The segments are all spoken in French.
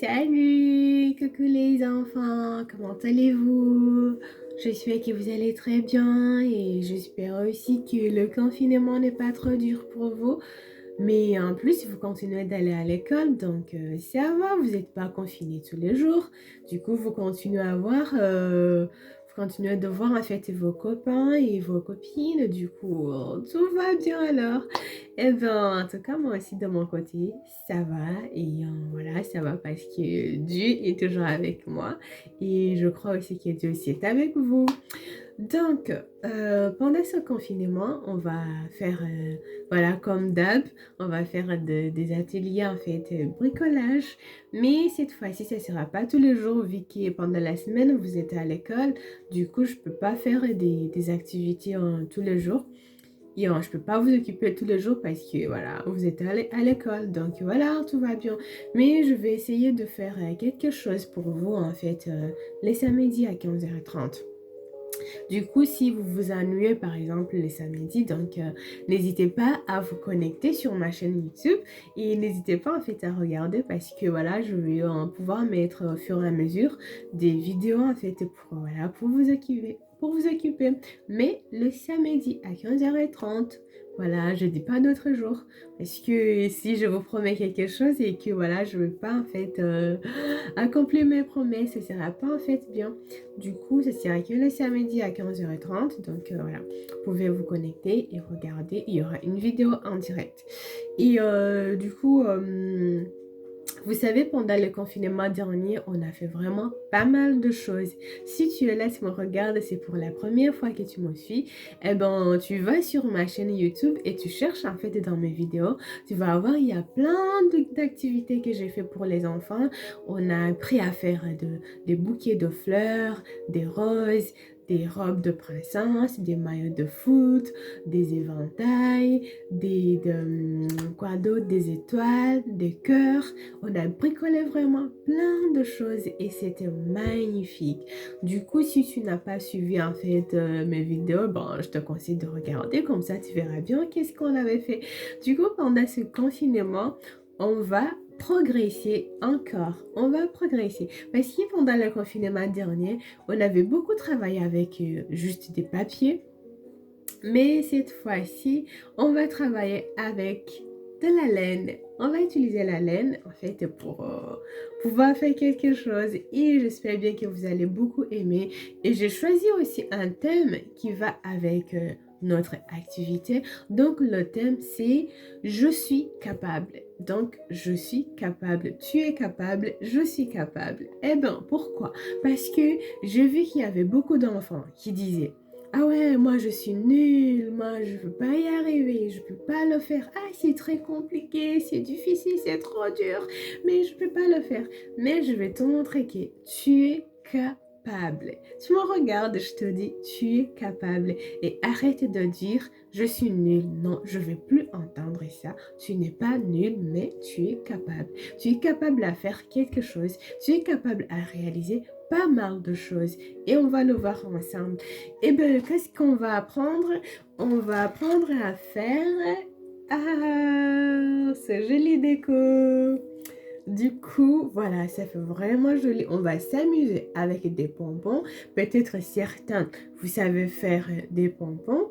Salut, coucou les enfants, comment allez-vous? J'espère que vous allez très bien et j'espère aussi que le confinement n'est pas trop dur pour vous. Mais en plus, vous continuez d'aller à l'école, donc ça va, vous n'êtes pas confinés tous les jours. Du coup, vous continuez de voir en fait vos copains et vos copines. Du coup, tout va bien alors. Eh ben, en tout cas, moi aussi de mon côté, ça va. Et voilà, ça va parce que Dieu est toujours avec moi. Et je crois aussi que Dieu aussi est avec vous. Donc, pendant ce confinement, on va faire, voilà, comme d'hab, on va faire des ateliers, en fait, bricolage. Mais cette fois-ci, ça ne sera pas tous les jours, vu que pendant la semaine, vous êtes à l'école. Du coup, je ne peux pas faire des activités tous les jours. Et je ne peux pas vous occuper tous les jours parce que, voilà, vous êtes à l'école. Donc, voilà, tout va bien. Mais je vais essayer de faire quelque chose pour vous, en fait, les samedis à 15h30. Du coup, si vous vous ennuyez par exemple les samedis, donc n'hésitez pas à vous connecter sur ma chaîne YouTube et n'hésitez pas en fait à regarder parce que voilà, je vais pouvoir mettre au fur et à mesure des vidéos en fait pour, voilà, pour vous occuper. Pour vous occuper. Mais le samedi à 15h30, voilà, je dis pas d'autres jours. Parce que si je vous promets quelque chose et que voilà, je ne veux pas en fait accomplir mes promesses, ce sera pas en fait bien. Du coup, ce sera que le samedi à 15h30. Donc voilà, vous pouvez vous connecter et regarder. Il y aura une vidéo en direct. Et du coup, vous savez, pendant le confinement dernier, on a fait vraiment pas mal de choses. Si tu es là, tu me regardes, c'est pour la première fois que tu me suis, eh ben, tu vas sur ma chaîne YouTube et tu cherches en fait dans mes vidéos. Tu vas voir, il y a plein d'activités que j'ai fait pour les enfants. On a appris à faire des bouquets de fleurs, des roses, des robes de princesse, des maillots de foot, des éventails, quoi d'autre, des étoiles, des cœurs. On a bricolé vraiment plein de choses et c'était magnifique. Du coup, si tu n'as pas suivi en fait mes vidéos, bon, je te conseille de regarder, comme ça tu verras bien qu'est-ce qu'on avait fait. Du coup, pendant ce confinement, on va progresser encore. On va progresser. Parce que pendant le confinement dernier, on avait beaucoup travaillé avec juste des papiers. Mais cette fois-ci, on va travailler avec de la laine. On va utiliser la laine en fait pour pouvoir faire quelque chose et j'espère bien que vous allez beaucoup aimer. Et j'ai choisi aussi un thème qui va avec notre activité. Donc le thème c'est je suis capable. Donc je suis capable, tu es capable, je suis capable. Eh bien pourquoi? Parce que j'ai vu qu'il y avait beaucoup d'enfants qui disaient ah ouais, moi je suis nulle, moi je ne peux pas y arriver, je ne peux pas le faire. Ah, c'est très compliqué, c'est difficile, c'est trop dur, mais je ne peux pas le faire. Mais je vais te montrer que tu es capable. Tu me regardes, je te dis, tu es capable. Et arrête de dire, je suis nulle. Non, je ne vais plus entendre ça. Tu n'es pas nulle, mais tu es capable. Tu es capable à faire quelque chose. Tu es capable à réaliser pas mal de choses. Et on va le voir ensemble. Eh bien, qu'est-ce qu'on va apprendre? On va apprendre à faire ce joli déco. Du coup, voilà, ça fait vraiment joli. On va s'amuser avec des pompons. Peut-être certains, vous savez faire des pompons.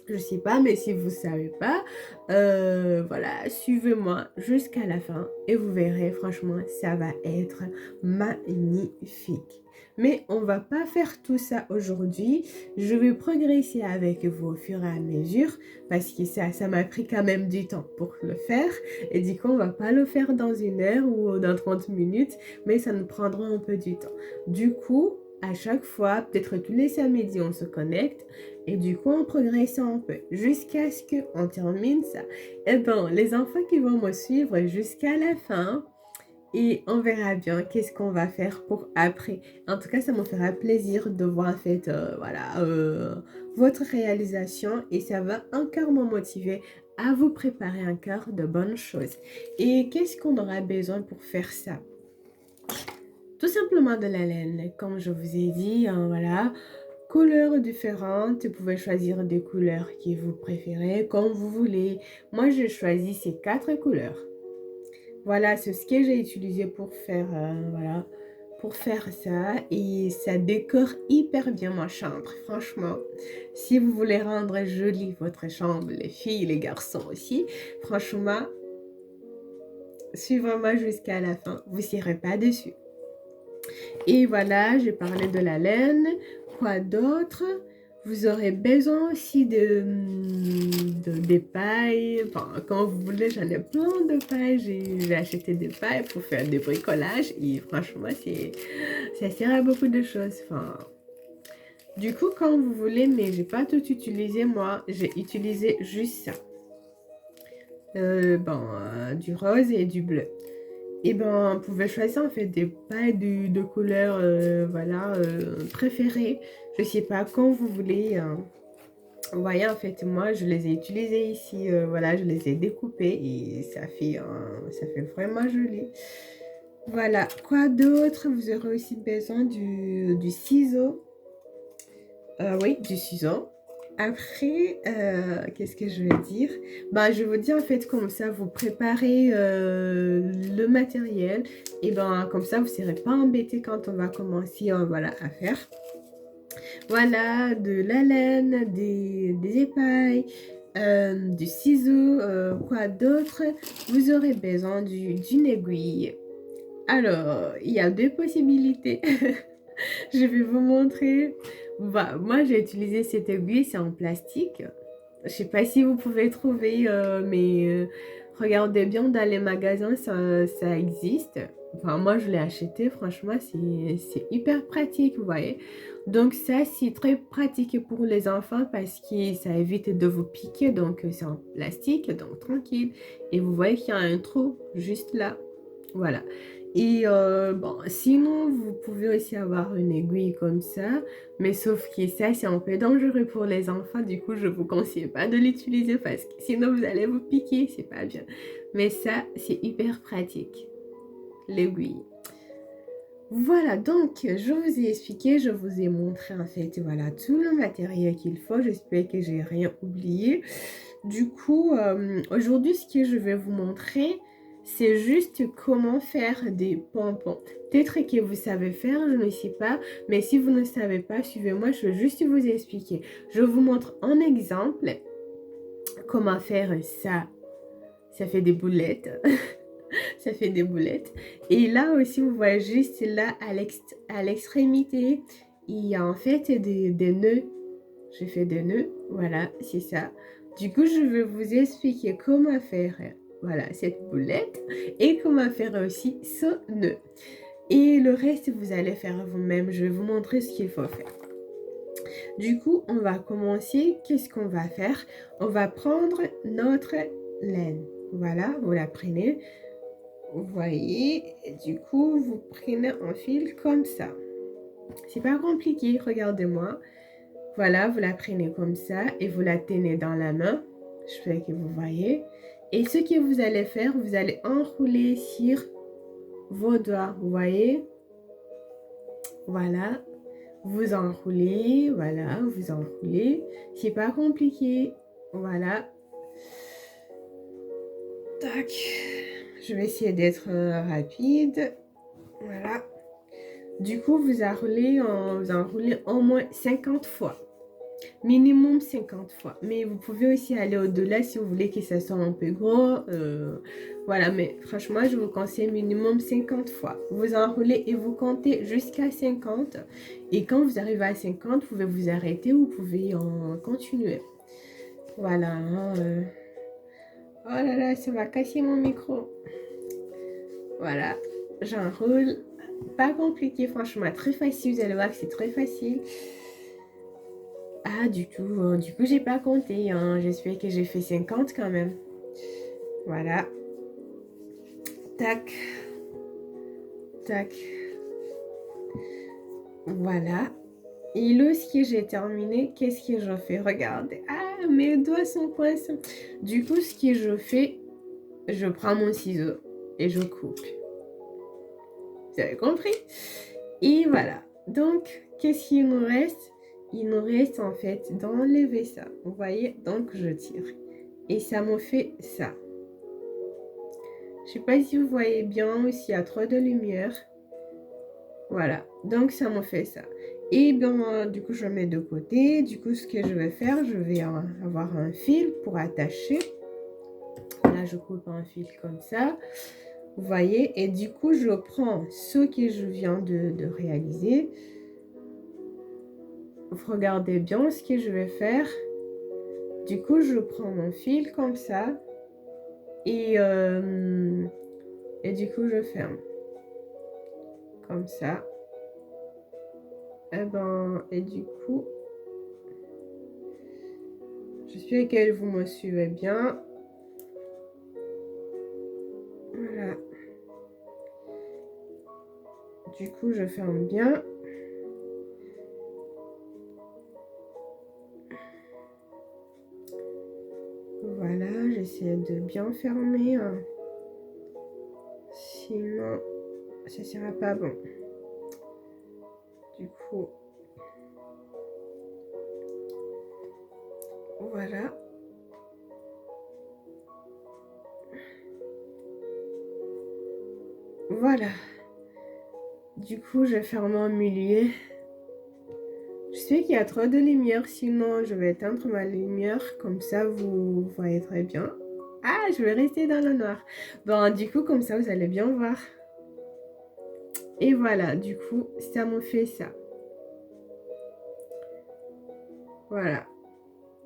Je sais pas, mais si vous savez pas, voilà, suivez-moi jusqu'à la fin et vous verrez, franchement, ça va être magnifique. Mais on va pas faire tout ça aujourd'hui. Je vais progresser avec vous au fur et à mesure parce que ça m'a pris quand même du temps pour le faire. Et du coup, on va pas le faire dans 1 heure ou dans 30 minutes, mais ça nous prendra un peu du temps. Du coup, à chaque fois, peut-être tous les samedis, on se connecte et du coup, on progresse un peu jusqu'à ce qu'on termine ça. Et bien, les enfants qui vont me suivre jusqu'à la fin et on verra bien qu'est-ce qu'on va faire pour après. En tout cas, ça me fera plaisir de voir en fait, voilà, votre réalisation et ça va encore me motiver à vous préparer encore de bonnes choses. Et qu'est-ce qu'on aura besoin pour faire ça? Tout simplement de la laine, comme je vous ai dit, voilà, couleurs différentes, vous pouvez choisir des couleurs que vous préférez, comme vous voulez. Moi, j'ai choisi ces 4 couleurs. Voilà, c'est ce que j'ai utilisé pour faire, voilà, pour faire ça. Et ça décore hyper bien ma chambre, franchement. Si vous voulez rendre jolie votre chambre, les filles, les garçons aussi, franchement, suivez-moi jusqu'à la fin, vous n'irez pas dessus. Et voilà, j'ai parlé de la laine. Quoi d'autre? Vous aurez besoin aussi des pailles. Enfin, quand vous voulez, j'en ai plein de pailles. J'ai acheté des pailles pour faire des bricolages. Et franchement, ça sert à beaucoup de choses. Enfin, du coup, quand vous voulez, mais j'ai pas tout utilisé, moi. J'ai utilisé juste ça. Du rose et du bleu. Et ben, vous pouvez choisir en fait des pailles de couleur voilà, préférées. Je sais pas quand vous voulez. Vous voyez, en fait, moi, je les ai utilisées ici. Voilà, je les ai découpées et ça fait vraiment joli. Voilà. Quoi d'autre? Vous aurez aussi besoin du ciseau. Oui, du ciseau. Après, qu'est-ce que je vais dire? Ben, je vais vous dire en fait comme ça, vous préparez le matériel et ben comme ça, vous ne serez pas embêté quand on va commencer voilà, à faire. Voilà, de la laine, des épailles, du ciseau, quoi d'autre? Vous aurez besoin d'une aiguille. Alors, il y a deux possibilités. Je vais vous montrer. Bah, moi, j'ai utilisé cette aiguille, c'est en plastique. Je sais pas si vous pouvez trouver, mais regardez bien dans les magasins, ça existe. Enfin, moi, je l'ai acheté, franchement, c'est hyper pratique, vous voyez. Donc ça, c'est très pratique pour les enfants parce que ça évite de vous piquer. Donc, c'est en plastique, donc tranquille. Et vous voyez qu'il y a un trou juste là. Voilà. Et bon, sinon, vous pouvez aussi avoir une aiguille comme ça, mais sauf que ça, c'est un peu dangereux pour les enfants. Du coup, je vous conseille pas de l'utiliser parce que sinon, vous allez vous piquer, c'est pas bien. Mais ça, c'est hyper pratique, l'aiguille. Voilà, donc, je vous ai expliqué, je vous ai montré en fait, voilà, tout le matériel qu'il faut. J'espère que j'ai rien oublié. Du coup, aujourd'hui, ce que je vais vous montrer, c'est juste comment faire des pompons. Peut-être que vous savez faire, je ne sais pas. Mais si vous ne savez pas, suivez-moi, je vais juste vous expliquer. Je vous montre un exemple. Comment faire ça. Ça fait des boulettes. Ça fait des boulettes. Et là aussi, vous voyez juste là, à l'extrémité, il y a en fait des nœuds. Je fais des nœuds. Voilà, c'est ça. Du coup, je vais vous expliquer comment faire voilà, cette boulette et comment faire aussi ce nœud. Et le reste, vous allez faire vous-même. Je vais vous montrer ce qu'il faut faire. Du coup, on va commencer. Qu'est-ce qu'on va faire? On va prendre notre laine. Voilà, vous la prenez. Vous voyez, et du coup, vous prenez un fil comme ça. C'est pas compliqué, regardez-moi. Voilà, vous la prenez comme ça et vous la tenez dans la main. Je fais que vous voyez. Et ce que vous allez faire, vous allez enrouler sur vos doigts. Vous voyez? Voilà. Vous enroulez. Voilà, vous enroulez. C'est pas compliqué. Voilà. Tac. Je vais essayer d'être rapide. Voilà. Du coup, vous enroulez au moins 50 fois. Minimum 50 fois. Mais vous pouvez aussi aller au-delà si vous voulez que ça soit un peu gros. Voilà, mais franchement, je vous conseille minimum 50 fois. Vous enroulez et vous comptez jusqu'à 50. Et quand vous arrivez à 50, vous pouvez vous arrêter ou vous pouvez en continuer. Voilà. Oh là là, ça va casser mon micro. Voilà, j'enroule. Pas compliqué, franchement, très facile. Vous allez voir que c'est très facile. Ah, du coup, j'ai pas compté. Hein. J'espère que j'ai fait 50 quand même. Voilà. Tac. Tac. Voilà. Et lorsque j'ai terminé, qu'est-ce que je fais? Regardez. Ah, mes doigts sont coincés. Du coup, ce que je fais, je prends mon ciseau et je coupe. Vous avez compris? Et voilà. Donc, qu'est-ce qu'il nous reste? Il nous reste en fait d'enlever ça. Vous voyez? Donc, je tire. Et ça me fait ça. Je sais pas si vous voyez bien ou s'il y a trop de lumière. Voilà, donc ça me fait ça. Et bien, du coup, je mets de côté. Du coup, ce que je vais faire, je vais avoir un fil pour attacher. Là, je coupe un fil comme ça. Vous voyez, et du coup, je prends ce que je viens de réaliser. Vous regardez bien ce que je vais faire. Du coup, je prends mon fil comme ça. Et du coup, je ferme. Comme ça. Et du coup, j'espère que vous me suivez bien. Voilà. Du coup, je ferme bien. Voilà, j'essaie de bien fermer. Hein. Sinon, ça sera pas bon. Du coup, voilà. Voilà. Du coup, je ferme au milieu. Je sais qu'il y a trop de lumière, sinon je vais éteindre ma lumière. Comme ça, vous voyez très bien. Ah, je vais rester dans le noir. Bon, du coup, comme ça, vous allez bien voir. Et voilà, du coup, ça me fait ça. Voilà.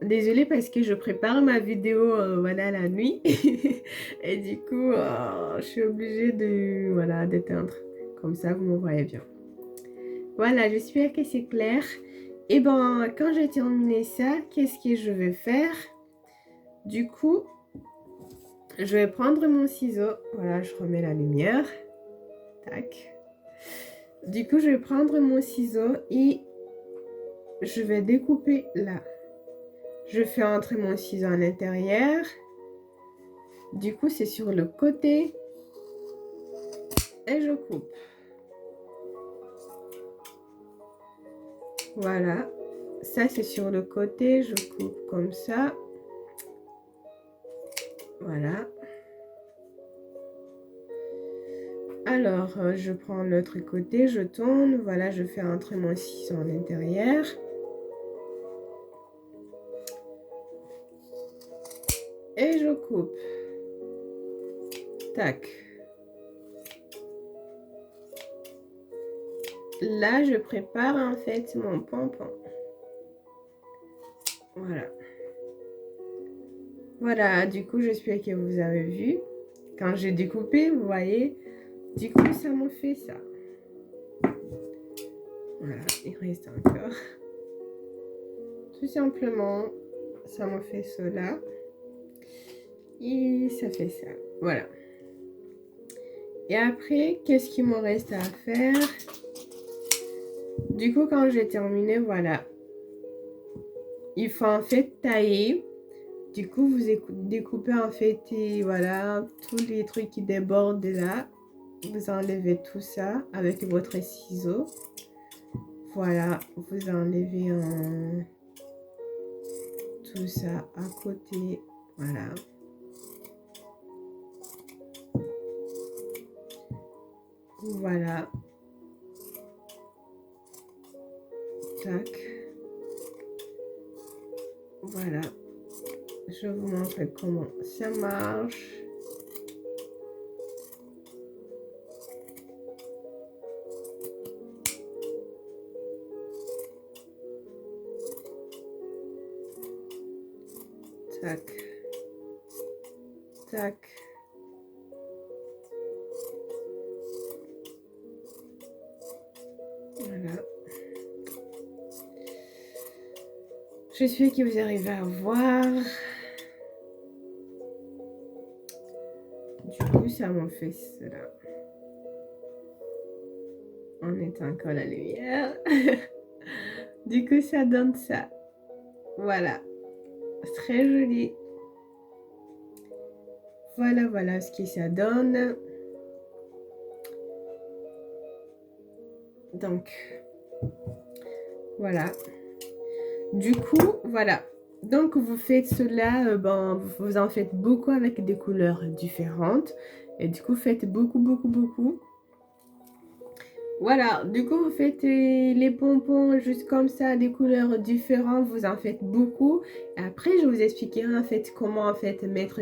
Désolée parce que je prépare ma vidéo voilà, la nuit. Et du coup, je suis obligée de voilà, d'éteindre. Comme ça, vous me voyez bien. Voilà, j'espère que c'est clair. Et ben, quand j'ai terminé ça, qu'est-ce que je vais faire? Du coup, je vais prendre mon ciseau. Voilà, je remets la lumière. Tac. Du coup, je vais prendre mon ciseau et je vais découper là. Je fais entrer mon ciseau à l'intérieur. Du coup, c'est sur le côté. Et je coupe. Voilà. Ça, c'est sur le côté. Je coupe comme ça. Voilà. Alors, je prends l'autre côté, je tourne. Voilà, je fais entrer mon ciseau à l'intérieur. Et je coupe. Tac. Là, je prépare en fait mon pompon. Voilà. Voilà, du coup, j'espère que vous avez vu. Quand j'ai découpé, vous voyez, du coup, ça m'a fait ça. Voilà, il reste encore. Tout simplement, ça m'a fait cela. Et ça fait ça. Voilà. Et après, qu'est-ce qu'il me reste à faire? Du coup, quand j'ai terminé, voilà. Il faut en fait tailler. Du coup, vous découpez en fait, et voilà, tous les trucs qui débordent de là. Vous enlevez tout ça avec votre ciseau. Voilà, vous enlevez tout ça à côté. Voilà. Voilà. Tac. Voilà. Je vous montre comment ça marche. Tac. Tac. Voilà. J'espère que vous arrivez à voir. Du coup, ça m'a fait cela. On éteint encore la lumière. Du coup, ça donne ça. Voilà. Très joli. Voilà, voilà ce que ça donne. Donc, voilà. Du coup, voilà. Donc, vous faites cela, vous en faites beaucoup avec des couleurs différentes. Et du coup, faites beaucoup, beaucoup, beaucoup. Voilà, du coup, vous faites les pompons juste comme ça, des couleurs différentes, vous en faites beaucoup. Et après, je vous expliquerai en fait comment en fait mettre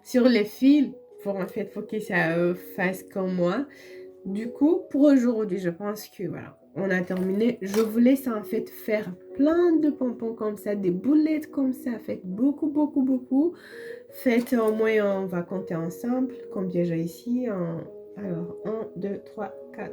sur les fils pour que ça fasse comme moi. Du coup, pour aujourd'hui, je pense que voilà, on a terminé. Je vous laisse en fait faire plein de pompons comme ça, des boulettes comme ça. Faites beaucoup, beaucoup, beaucoup. Faites au moins, on va compter ensemble. Combien j'ai ici? Alors, 1, 2, 3, 4.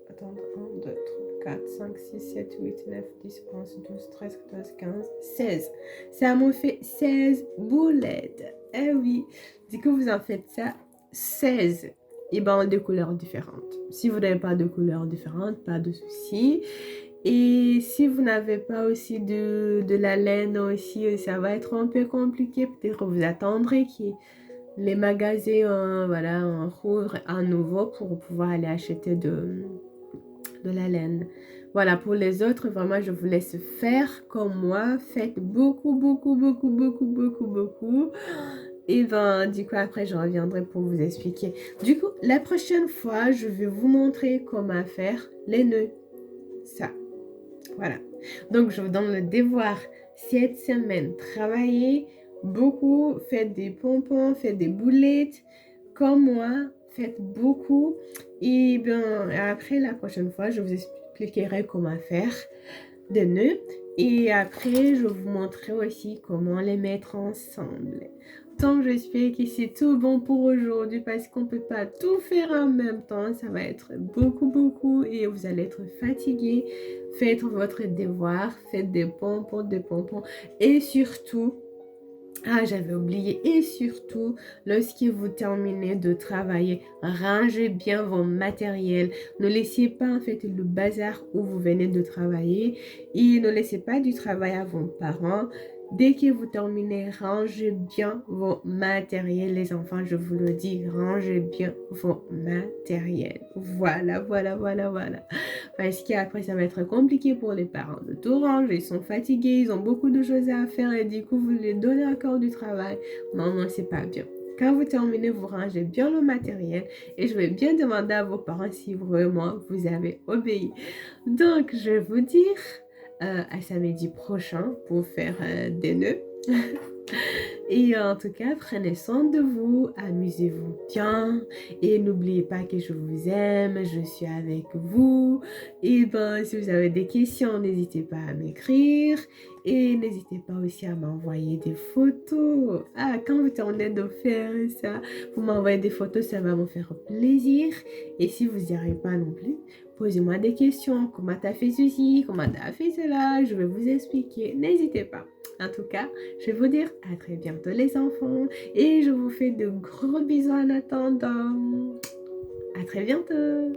Attends, 1, 2, 3, 4, 5, 6, 7, 8, 9, 10, 11, 12, 13, 14, 15, 16. Ça me fait 16 boulettes. Eh oui. Du coup, vous en faites ça 16. Et ben, de couleurs différentes. Si vous n'avez pas de couleurs différentes, pas de souci. Et si vous n'avez pas aussi de la laine aussi, ça va être un peu compliqué. Peut-être vous attendrez que les magasins voilà, rouvrent à nouveau pour pouvoir aller acheter de la laine. Voilà, pour les autres, vraiment, je vous laisse faire comme moi. Faites beaucoup, beaucoup, beaucoup, beaucoup, beaucoup, beaucoup. Et ben, du coup, après, je reviendrai pour vous expliquer. Du coup, la prochaine fois, je vais vous montrer comment faire les nœuds. Ça. Voilà. Donc, je vous donne le devoir cette semaine. Travaillez beaucoup, faites des pompons, faites des boulettes. Comme moi, faites beaucoup. Et bien, après, la prochaine fois, je vous expliquerai comment faire des nœuds. Et après, je vous montrerai aussi comment les mettre ensemble. Donc, j'espère que c'est tout bon pour aujourd'hui parce qu'on ne peut pas tout faire en même temps. Ça va être beaucoup, beaucoup et vous allez être fatigué. Faites votre devoir, faites des pompons, et surtout, j'avais oublié. Et surtout, lorsque vous terminez de travailler, rangez bien vos matériels. Ne laissez pas en fait le bazar où vous venez de travailler. Et ne laissez pas du travail à vos parents. Dès que vous terminez, rangez bien vos matériels. Les enfants, je vous le dis, rangez bien vos matériels. Voilà, voilà, voilà, voilà. Parce qu'après, ça va être compliqué pour les parents de tout ranger. Ils sont fatigués, ils ont beaucoup de choses à faire et du coup, vous les donnez encore du travail. Non, non, c'est pas bien. Quand vous terminez, vous rangez bien le matériel et je vais bien demander à vos parents si vraiment vous avez obéi. Donc, je vais vous dire à samedi prochain pour faire des nœuds. Et en tout cas, prenez soin de vous, amusez-vous bien et n'oubliez pas que je vous aime, je suis avec vous. Et ben, si vous avez des questions, n'hésitez pas à m'écrire et n'hésitez pas aussi à m'envoyer des photos. Quand vous terminez de faire ça, vous m'envoyez des photos, ça va me faire plaisir. Et si vous n'y arrivez pas non plus, posez-moi des questions. Comment tu as fait ceci? Comment tu as fait cela? Je vais vous expliquer. N'hésitez pas. En tout cas, je vais vous dire à très bientôt les enfants et je vous fais de gros bisous en attendant. À très bientôt.